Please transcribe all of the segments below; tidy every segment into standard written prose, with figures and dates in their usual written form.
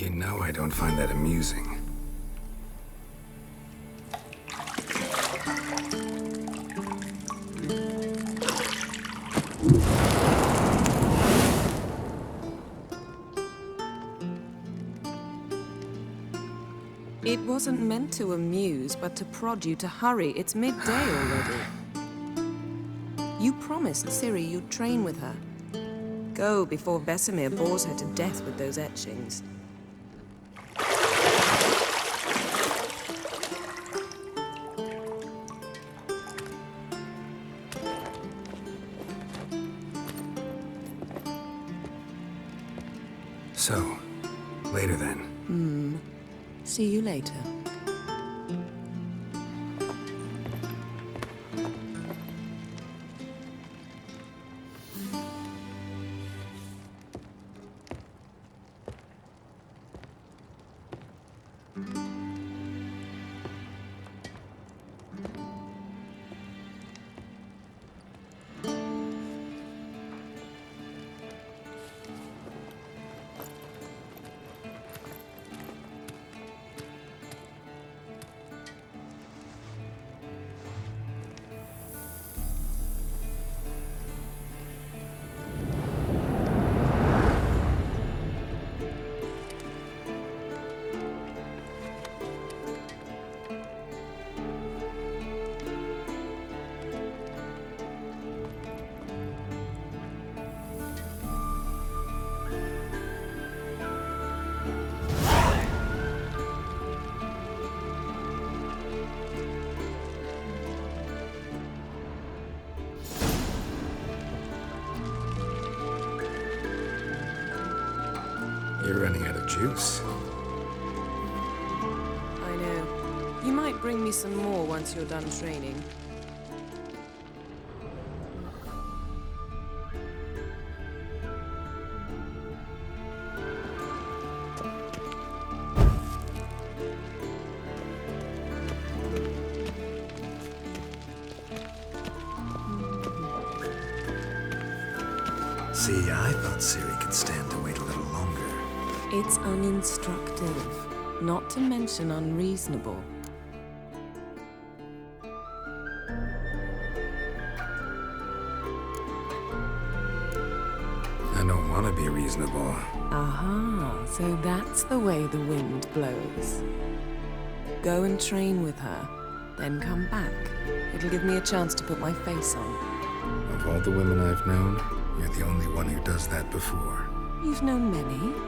You know I don't find that amusing. It wasn't meant to amuse, but to prod you to hurry. It's midday already. You promised Ciri you'd train with her. Go before Vesemir bores her to death with those etchings. So, later then. See you later. You're running out of juice. I know. You might bring me some more once you're done training. See, I thought Ciri could stand to wait a little longer. It's uninstructive, not to mention unreasonable. I don't want to be reasonable. Aha, so that's the way the wind blows. Go and train with her, then come back. It'll give me a chance to put my face on. Of all the women I've known, you're the only one who does that before. You've known many.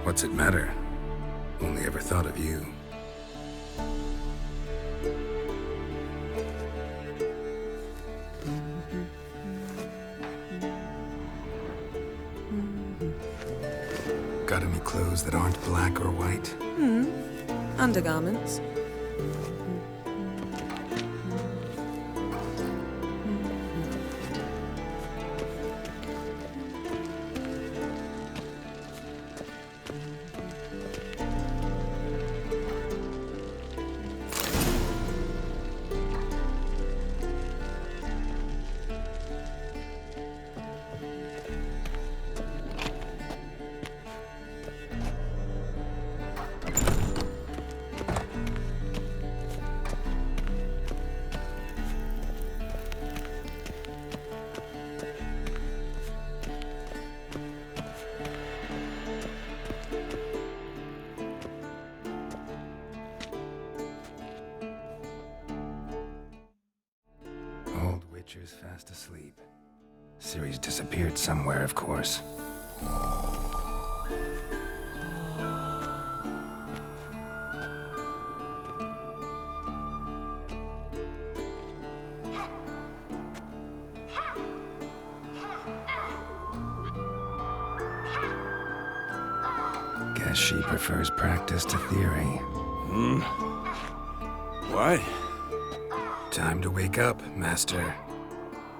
What's it matter? Only ever thought of you. Got any clothes that aren't black or white? Undergarments. Witcher's fast asleep. Ciri's disappeared somewhere, of course. Guess she prefers practice to theory. What? Time to wake up, Master.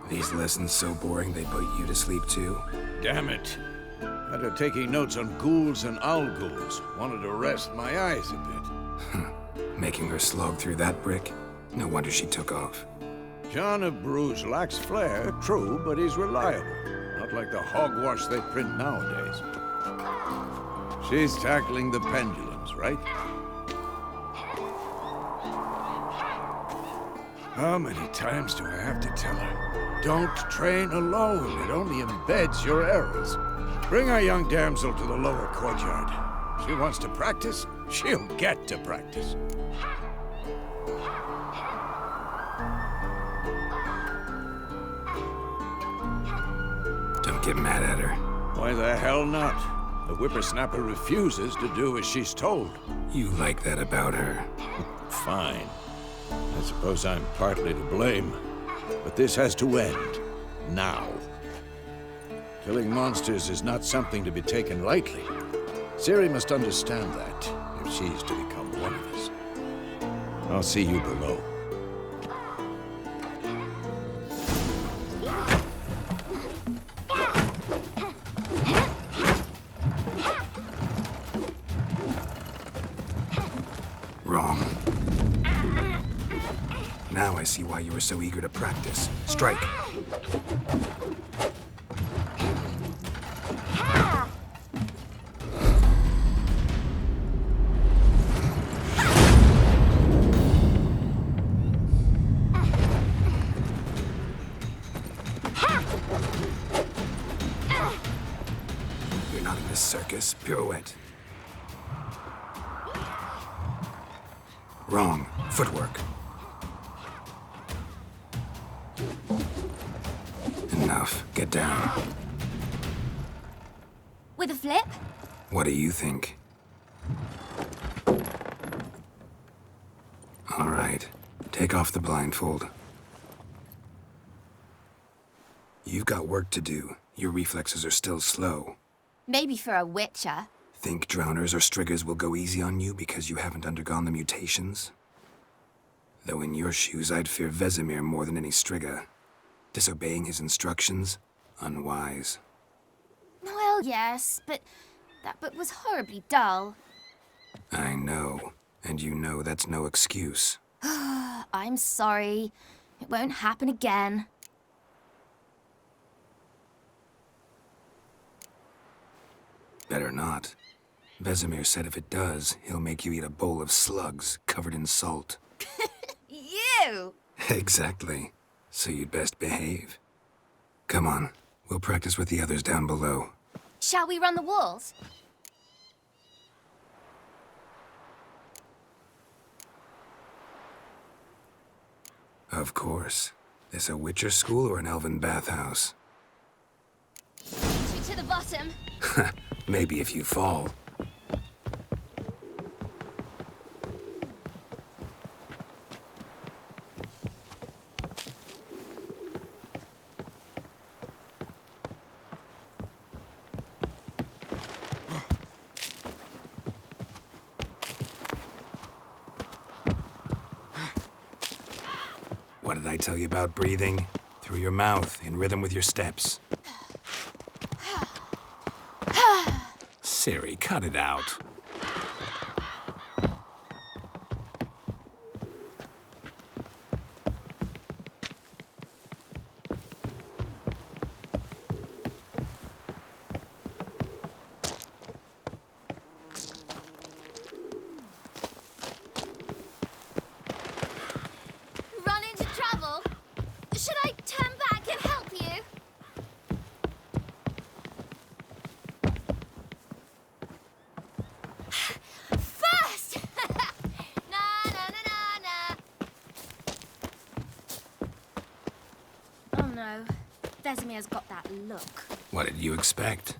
These lessons so boring they put you to sleep too? Damn it. After taking notes on ghouls and owl ghouls, wanted to rest my eyes a bit. Making her slog through that brick? No wonder she took off. John of Bruges lacks flair, true, but he's reliable. Not like the hogwash they print nowadays. She's tackling the pendulums, right? How many times do I have to tell her? Don't train alone. It only embeds your errors. Bring our young damsel to the lower courtyard. She wants to practice, she'll get to practice. Don't get mad at her. Why the hell not? The whippersnapper refuses to do as she's told. You like that about her. Fine. I suppose I'm partly to blame. But this has to end. Now. Killing monsters is not something to be taken lightly. Ciri must understand that, if she's to become one of us. I'll see you below. Wrong. Now I see why you were so eager to practice. Strike. You're not in this circus. Pirouette. Wrong. Footwork. Enough. Get down. With a flip? What do you think? All right. Take off the blindfold. You've got work to do. Your reflexes are still slow. Maybe for a witcher. Think drowners or striggers will go easy on you because you haven't undergone the mutations? Though in your shoes, I'd fear Vesemir more than any strigger. Disobeying his instructions? Unwise. Well, yes, but that book was horribly dull. I know. And you know that's no excuse. I'm sorry. It won't happen again. Better not. Vesemir said if it does, he'll make you eat a bowl of slugs covered in salt. You! Exactly. So you'd best behave. Come on. We'll practice with the others down below. Shall we run the walls? Of course. This a Witcher school or an elven bathhouse? To the bottom. Maybe if you fall. What did I tell you about breathing? Through your mouth, in rhythm with your steps. Ciri, cut it out. Run into trouble? Should I turn back and help you? First! Na na na na na. Oh no. Vesemir's got that look. What did you expect?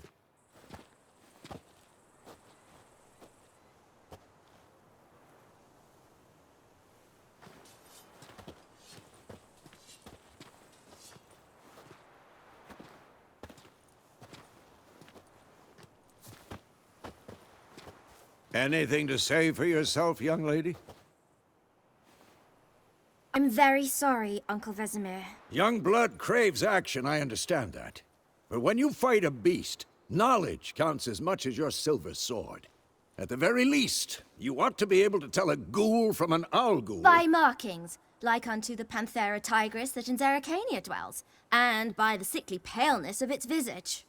Anything to say for yourself, young lady? I'm very sorry, Uncle Vesemir. Young blood craves action, I understand that. But when you fight a beast, knowledge counts as much as your silver sword. At the very least, you ought to be able to tell a ghoul from an owl ghoul. By markings, like unto the Panthera tigris that in Zeracania dwells, and by the sickly paleness of its visage.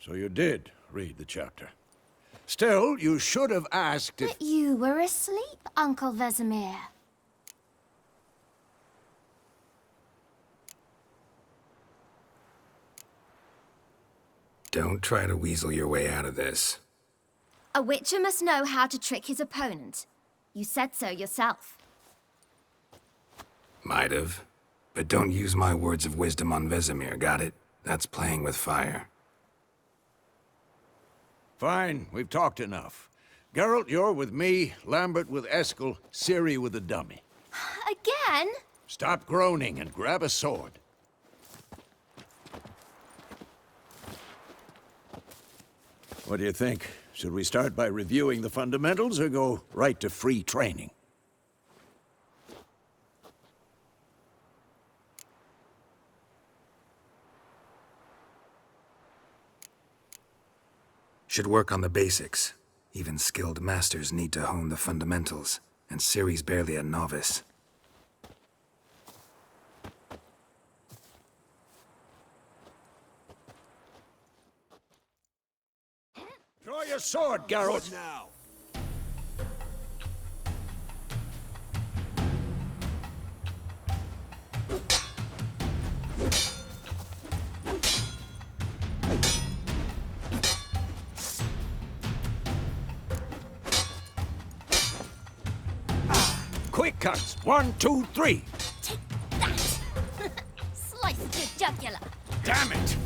So you did read the chapter. Still, you should have asked if... But you were asleep, Uncle Vesemir. Don't try to weasel your way out of this. A witcher must know how to trick his opponent. You said so yourself. Might have. But don't use my words of wisdom on Vesemir, got it? That's playing with fire. Fine, we've talked enough. Geralt, you're with me, Lambert with Eskel, Ciri with the dummy. Again? Stop groaning and grab a sword. What do you think? Should we start by reviewing the fundamentals or go right to free training? Should work on the basics. Even skilled masters need to hone the fundamentals, and Ciri's barely a novice. Draw your sword, Geralt! Now. Quick cuts! 1, 2, 3! Take that! Slice your jugular! Damn it!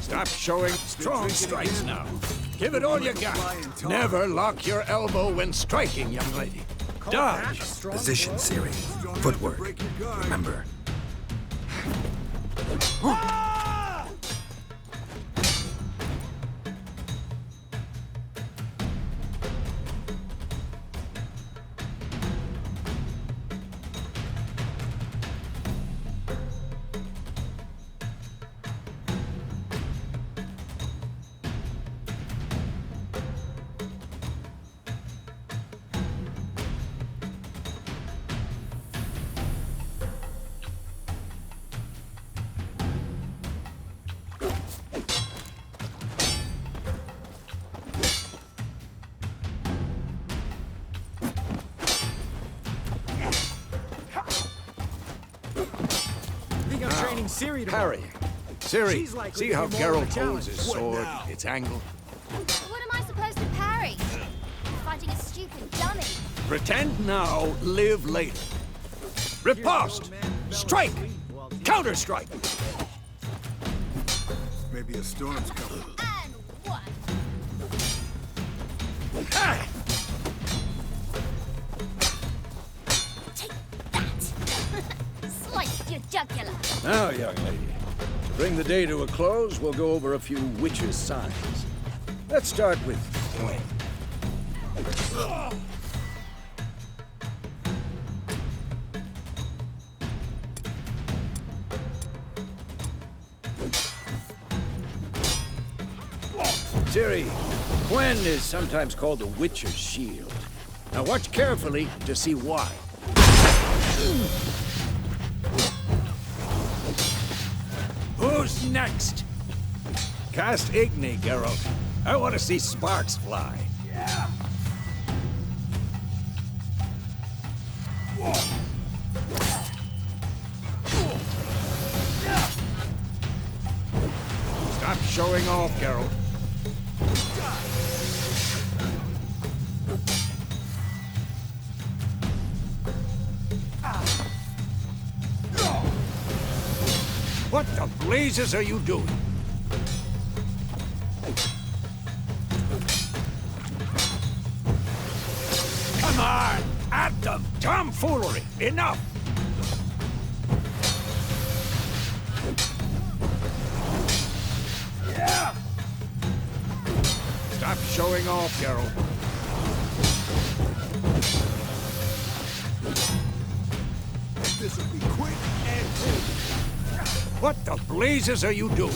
Stop showing strong strikes now. Give it all you got. Never lock your elbow when striking, young lady. Dodge! Position, Ciri. Footwork. Remember. Ciri Parry. Ciri, She's likely see to how be more of a Geralt holds his challenge. sword, What now? its angle? What am I supposed to parry? Fighting a stupid dummy. Pretend now, live later. Riposte! Strike! Counter-strike! Maybe a storm's coming. And one. Ah! Take that! Slice your jugular. Now, young lady, to bring the day to a close, we'll go over a few witches' signs. Let's start with Gwen. Ciri, Gwen is sometimes called the Witcher's Shield. Now watch carefully to see why. Who's next? Cast Igni, Geralt. I want to see sparks fly. Yeah. Stop showing off, Geralt. What the blazes are you doing? Come on! At them! Tomfoolery! Enough! Yeah! Stop showing off, Geralt. This'll be quick and clean. What the blazes are you doing?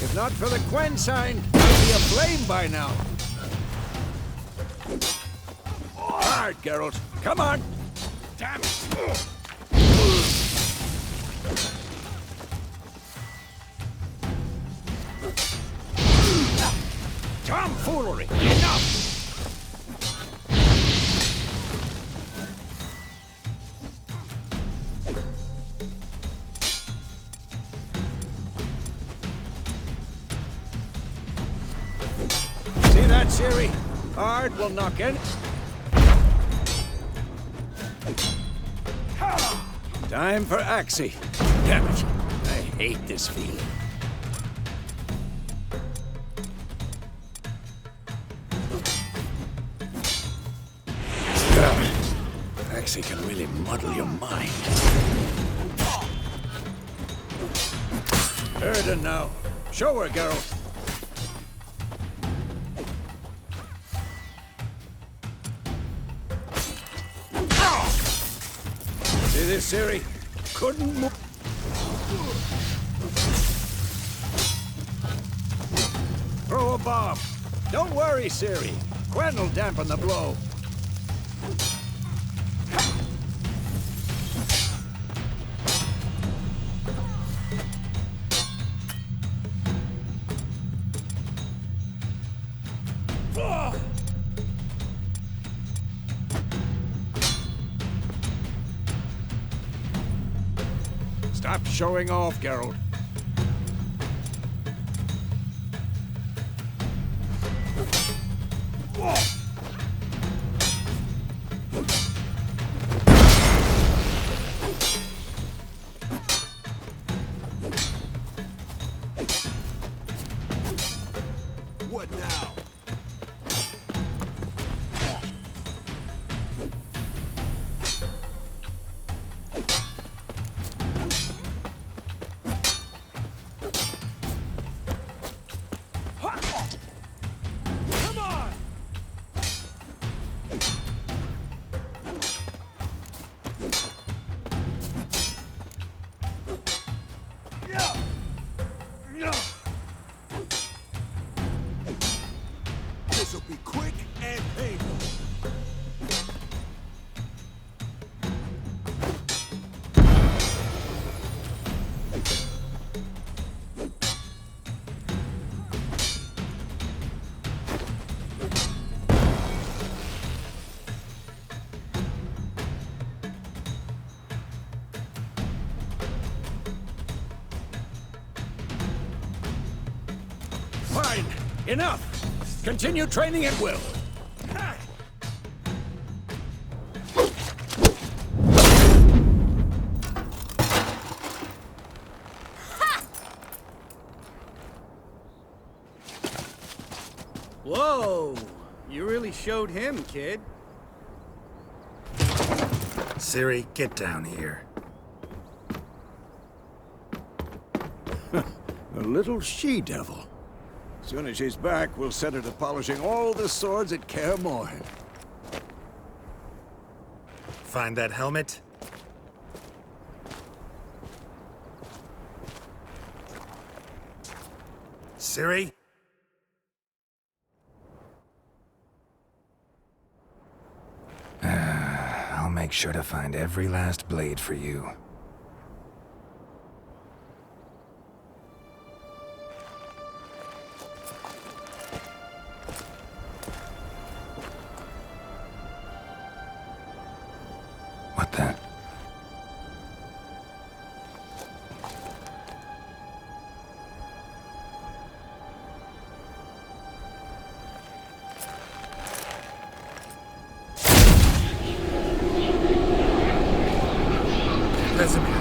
If not for the Gwen sign, I'd be aflame by now. hard, Geralt. Come on! Damn it! Tomfoolery! Enough! See that, Ciri? Hard will knock in. Time for Axie. Damn it. I hate this feeling. Axie can really muddle your mind. Erden now. Show her, Geralt. See this, Ciri? Couldn't move. Throw a bomb. Don't worry, Ciri. Gwen'll dampen the blow. Stop showing off, Geralt. What now? Come on! Yeah! Yeah! This'll be quick and painful. Fine. Enough. Continue training at will. Whoa! You really showed him, kid. Ciri, get down here. A little she-devil. Soon as she's back, we'll set her to polishing all the swords at Kaer Morhen. Find that helmet? Ciri? I'll make sure to find every last blade for you. What the? Vesemir.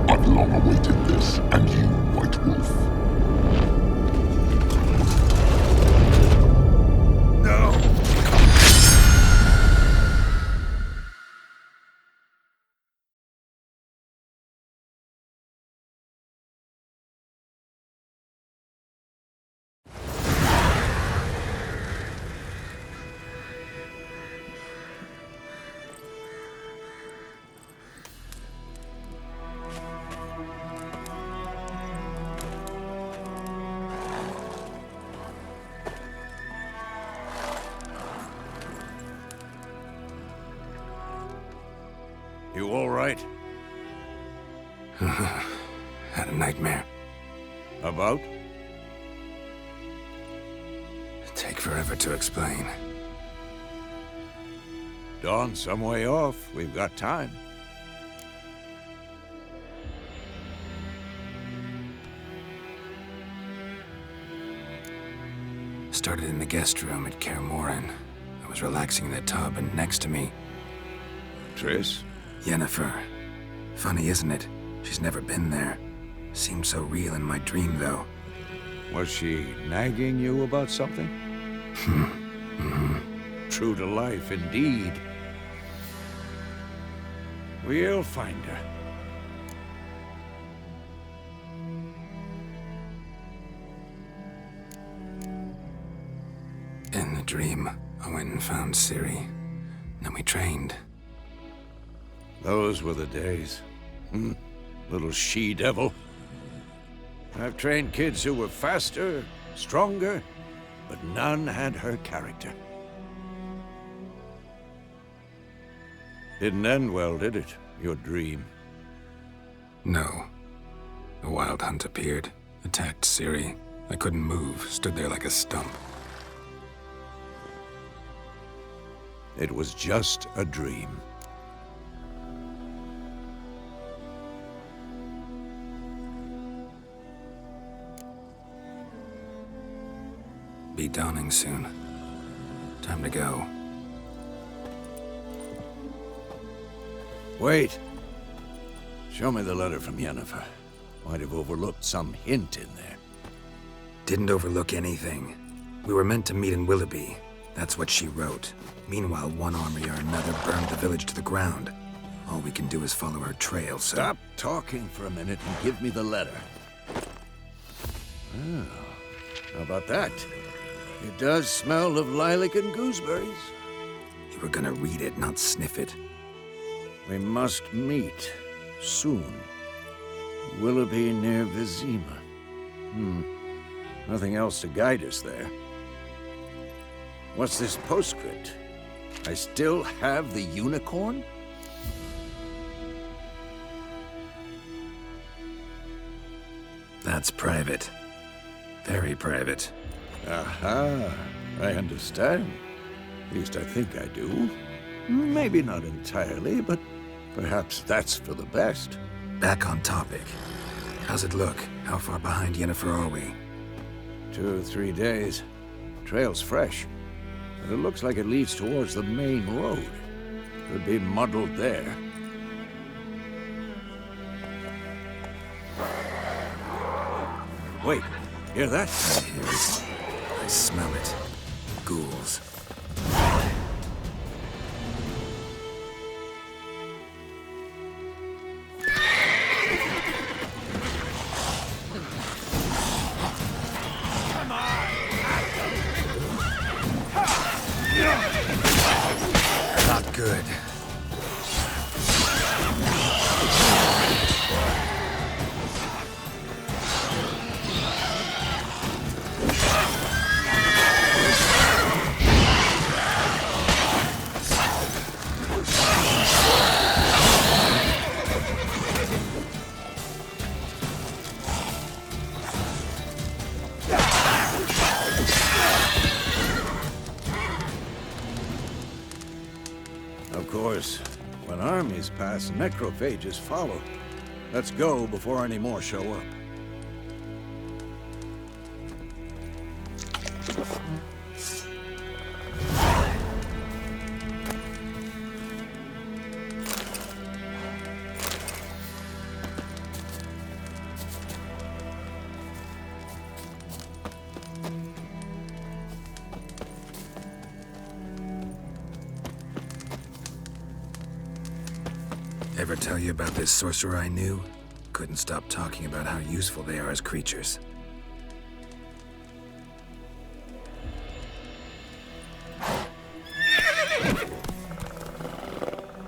I've long awaited this, and You all right? Had a nightmare. About? Take forever to explain. Dawn's some way off. We've got time. Started in the guest room at Kaer Morhen. I was relaxing in the tub, and next to me, Triss? Yennefer. Funny, isn't it? She's never been there. Seemed so real in my dream, though. Was she nagging you about something? True to life, indeed. We'll find her. In the dream, I went and found Ciri. Then we trained. Those were the days. Little she-devil. I've trained kids who were faster, stronger, but none had her character. Didn't end well, did it? Your dream? No. A wild hunt appeared, attacked Ciri. I couldn't move, stood there like a stump. It was just a dream. Be dawning soon. Time to go. Wait. Show me the letter from Yennefer. Might have overlooked some hint in there. Didn't overlook anything. We were meant to meet in Willoughby. That's what she wrote. Meanwhile, one army or another burned the village to the ground. All we can do is follow her trail, so... Stop talking for a minute and give me the letter. Oh, how about that? It does smell of lilac and gooseberries. You were gonna read it, not sniff it. We must meet soon. Willoughby near Vizima. Nothing else to guide us there. What's this postscript? I still have the unicorn? That's private. Very private. Aha, I understand. At least I think I do. Maybe not entirely, but perhaps that's for the best. Back on topic. How's it look? How far behind Yennefer are we? 2 or 3 days. Trail's fresh, but it looks like it leads towards the main road. Could be muddled there. Wait, hear that? I hear it. I smell it. Ghouls. Not good. Of course, when armies pass, necrophages follow. Let's go before any more show up. Ever tell you about this sorcerer I knew? Couldn't stop talking about how useful they are as creatures.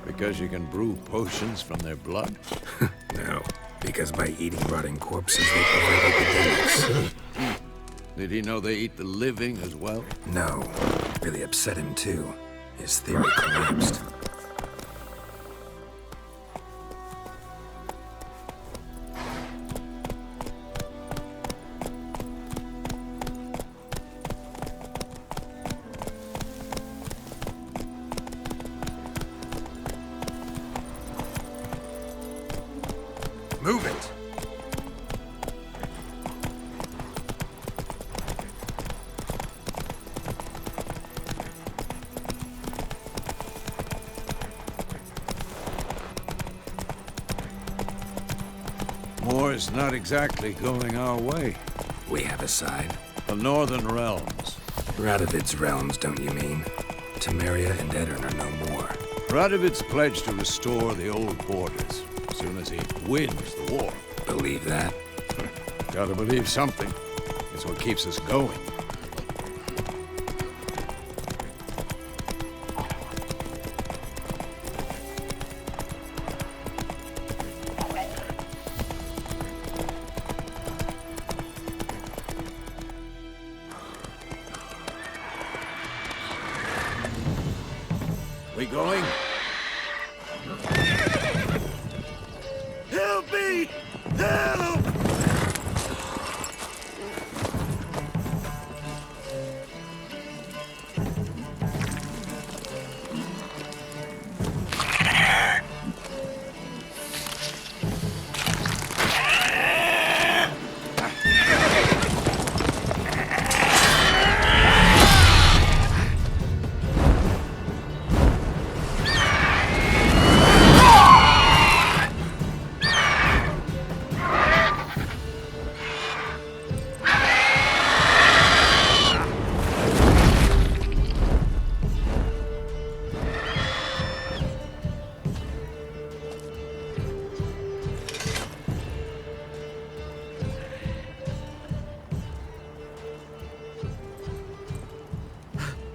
Because you can brew potions from their blood? No, because by eating rotting corpses, they prevent epidemics. Did he know they eat the living as well? No, really upset him too. His theory collapsed. war's not exactly going our way. We have a side. The Northern Realms. Radovid's realms, don't you mean? Temeria and Edirn are no more. Radovid's pledged to restore the old borders as soon as he wins the war. Believe that? Gotta believe something. It's what keeps us going. We going? Help me! Help!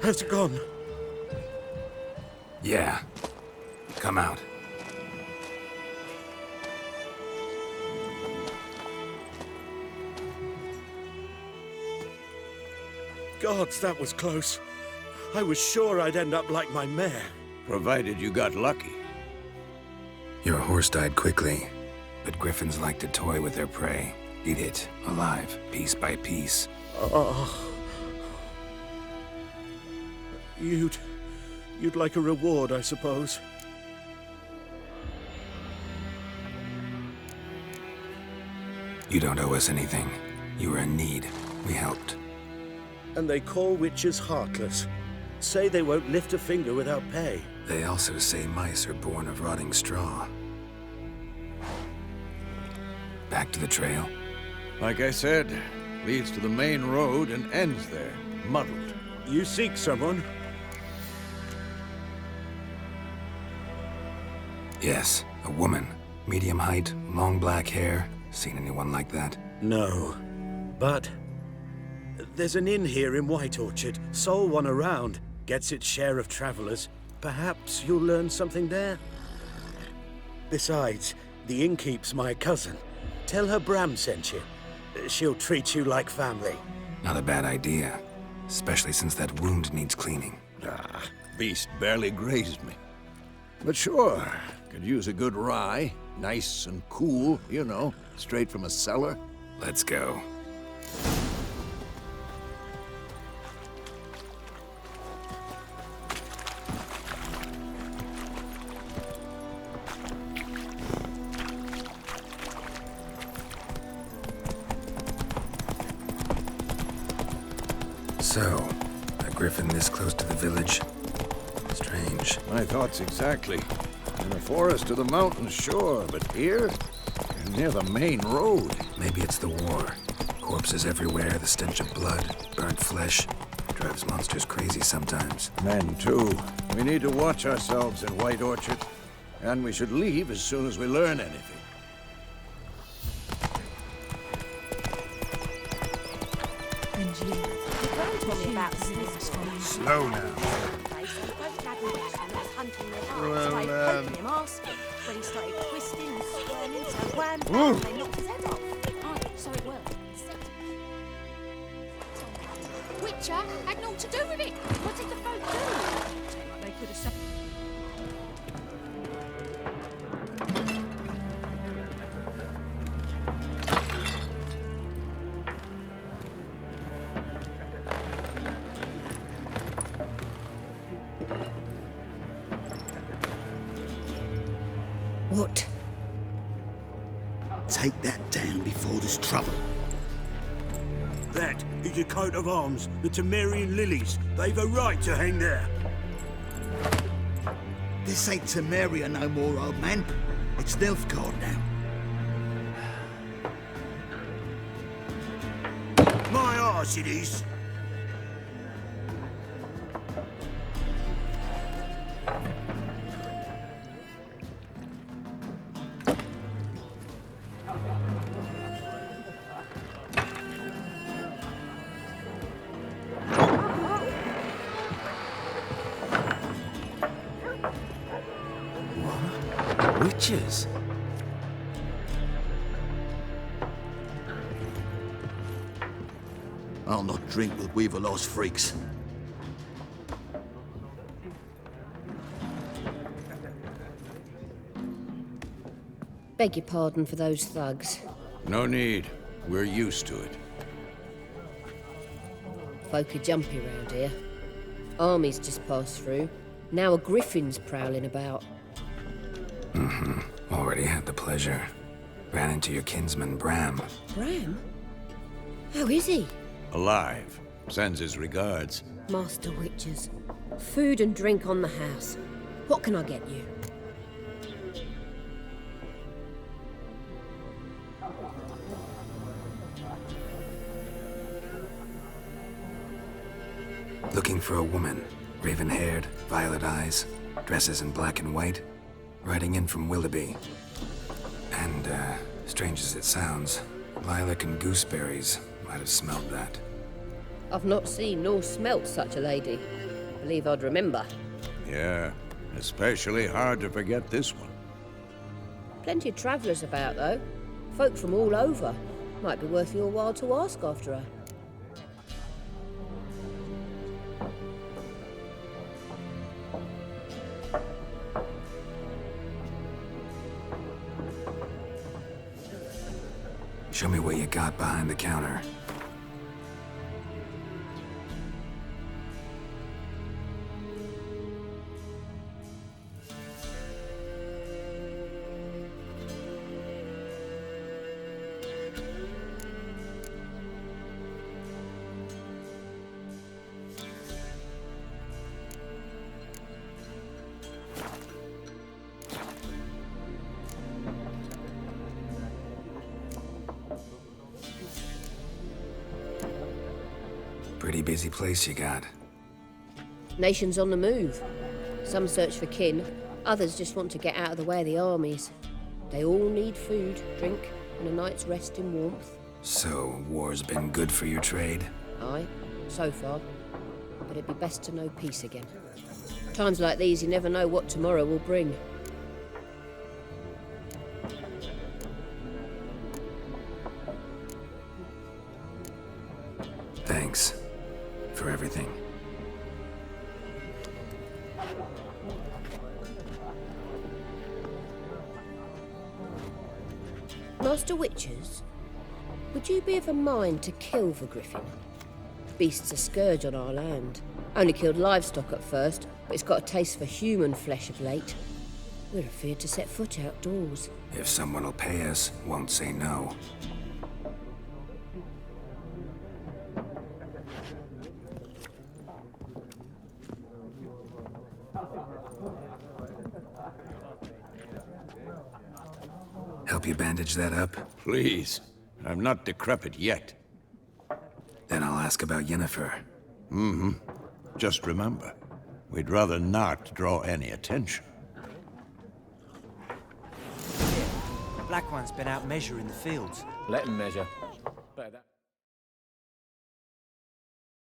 How's it gone? Yeah. Come out. Gods, that was close. I was sure I'd end up like my mare. Provided you got lucky. Your horse died quickly, but griffins like to toy with their prey. Eat it, alive, piece by piece. Oh. You'd like a reward, I suppose. You don't owe us anything. You were in need. We helped. And they call witches heartless. Say they won't lift a finger without pay. They also say mice are born of rotting straw. Back to the trail. Like I said, leads to the main road and ends there, muddled. You seek someone? Yes, a woman. Medium height, long black hair. Seen anyone like that? No. But there's an inn here in White Orchard. Sole one around. Gets its share of travelers. Perhaps you'll learn something there? Besides, the innkeep's my cousin. Tell her Bram sent you. She'll treat you like family. Not a bad idea. Especially since that wound needs cleaning. Ah, beast barely grazed me. But sure, could use a good rye. Nice and cool, you know, straight from a cellar. Let's go. So, a griffin this close to the village? Strange. My thoughts exactly. In the forest or the mountains, sure, but here? Near the main road. Maybe it's the war. Corpses everywhere, the stench of blood, burnt flesh. Drives monsters crazy sometimes. Men, too. We need to watch ourselves in White Orchard. And we should leave as soon as we learn anything. Slow now. Well, when he started twisting and squirming, so wham, bam, they knocked his head off. Oh, so it worked. Witcher had naught to do with it. What did the folk do? They could have said. What? Take that down before there's trouble. That is a coat of arms, the Temerian lilies. They've a right to hang there. This ain't Temeria no more, old man. It's Nilfgaard now. nice it is. Witches? I'll not drink with Weaverlost freaks. Beg your pardon for those thugs. No need. We're used to it. Folk are jumpy round here. Armies just passed through. Now a griffin's prowling about. Already had the pleasure. Ran into your kinsman, Bram. Bram? How is he? Alive. Sends his regards. Master Witches. Food and drink on the house. What can I get you? Looking for a woman. Raven-haired, violet eyes, dresses in black and white. Riding in from Willoughby. And, strange as it sounds, lilac and gooseberries might have smelled that. I've not seen nor smelt such a lady. Believe I'd remember. Yeah, especially hard to forget this one. Plenty of travellers about, though. Folk from all over. Might be worth your while to ask after her. Show me what you got behind the counter. Pretty busy place you got. Nations on the move. Some search for kin, others just want to get out of the way of the armies. They all need food, drink, and a night's rest in warmth. So, war's been good for your trade? Aye, so far. But it'd be best to know peace again. Times like these, you never know what tomorrow will bring. Thanks. For everything. Master Witches, would you be of a mind to kill the griffin? Beast's a scourge on our land. Only killed livestock at first, but it's got a taste for human flesh of late. We're afeard to set foot outdoors. If someone will pay us, won't say no. Help you bandage that up? Please. I'm not decrepit yet. Then I'll ask about Yennefer. Just remember, we'd rather not draw any attention. The Black One's been out measuring the fields. Let him measure. Better that.